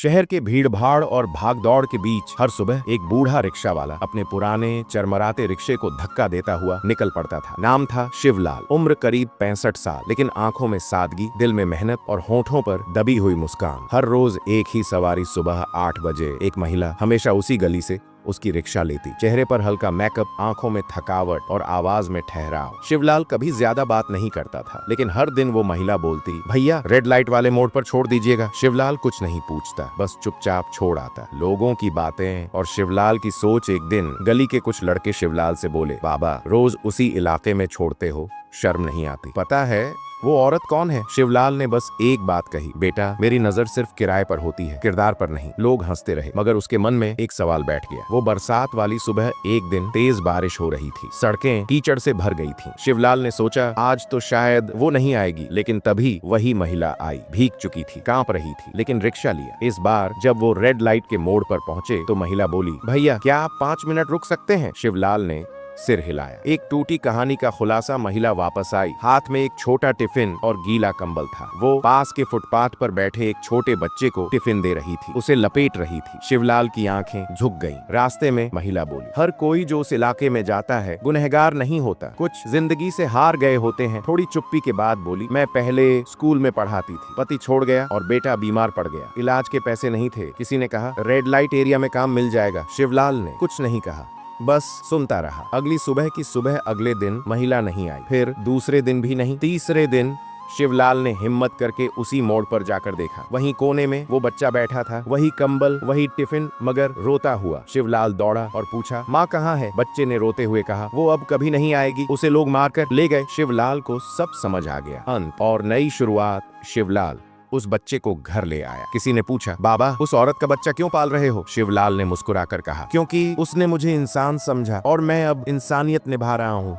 शहर के भीड़ भाड़ और भाग दौड़ के बीच हर सुबह एक बूढ़ा रिक्शा वाला अपने पुराने चरमराते रिक्शे को धक्का देता हुआ निकल पड़ता था। नाम था शिवलाल। उम्र करीब 65 साल, लेकिन आंखों में सादगी, दिल में मेहनत और होठों पर दबी हुई मुस्कान। हर रोज एक ही सवारी सुबह 8 बजे एक महिला हमेशा उसी गली से उसकी रिक्शा लेती। चेहरे पर हल्का मेकअप, आंखों में थकावट और आवाज में ठहराव। शिवलाल कभी ज्यादा बात नहीं करता था, लेकिन हर दिन वो महिला बोलती, भैया रेड लाइट वाले मोड़ पर छोड़ दीजिएगा। शिवलाल कुछ नहीं पूछता, बस चुपचाप छोड़ आता। लोगों की बातें और शिवलाल की सोच। एक दिन गली के कुछ लड़के शिवलाल से बोले, बाबा रोज उसी इलाके में छोड़ते हो, शर्म नहीं आती? पता है वो औरत कौन है? शिवलाल ने बस एक बात कही, बेटा मेरी नजर सिर्फ किराए पर होती है, किरदार पर नहीं। लोग हंसते रहे, मगर उसके मन में एक सवाल बैठ गया। वो बरसात वाली सुबह एक दिन तेज बारिश हो रही थी, सड़कें कीचड़ से भर गई थीं। शिवलाल ने सोचा आज तो शायद वो नहीं आएगी, लेकिन तभी वही महिला आई। भीग चुकी थी, कांप रही थी, लेकिन रिक्शा लिया। इस बार जब वो रेड लाइट के मोड़ पर पहुंचे तो महिला बोली, भैया क्या आप 5 मिनट रुक सकते हैं? शिवलाल ने सिर हिलाया। एक टूटी कहानी का खुलासा। महिला वापस आई, हाथ में एक छोटा टिफिन और गीला कंबल था। वो पास के फुटपाथ पर बैठे एक छोटे बच्चे को टिफिन दे रही थी, उसे लपेट रही थी। शिवलाल की आंखें झुक गईं। रास्ते में महिला बोली, हर कोई जो उस इलाके में जाता है गुनहगार नहीं होता, कुछ जिंदगी से हार गए होते हैं। थोड़ी चुप्पी के बाद बोली, मैं पहले स्कूल में पढ़ाती थी, पति छोड़ गया और बेटा बीमार पड़ गया, इलाज के पैसे नहीं थे। किसी ने कहा रेड लाइट एरिया में काम मिल जाएगा। शिवलाल ने कुछ नहीं कहा, बस सुनता रहा। अगली सुबह की सुबह अगले दिन महिला नहीं आई, फिर दूसरे दिन भी नहीं। तीसरे दिन शिवलाल ने हिम्मत करके उसी मोड़ पर जाकर देखा। वहीं कोने में वो बच्चा बैठा था, वही कंबल, वही टिफिन, मगर रोता हुआ। शिवलाल दौड़ा और पूछा, माँ कहाँ है? बच्चे ने रोते हुए कहा, वो अब कभी नहीं आएगी, उसे लोग मारकर ले गए। शिवलाल को सब समझ आ गया। अंत और नई शुरुआत। शिवलाल उस बच्चे को घर ले आया। किसी ने पूछा, बाबा उस औरत का बच्चा क्यों पाल रहे हो? शिवलाल ने मुस्कुराकर कहा, क्योंकि उसने मुझे इंसान समझा और मैं अब इंसानियत निभा रहा हूँ।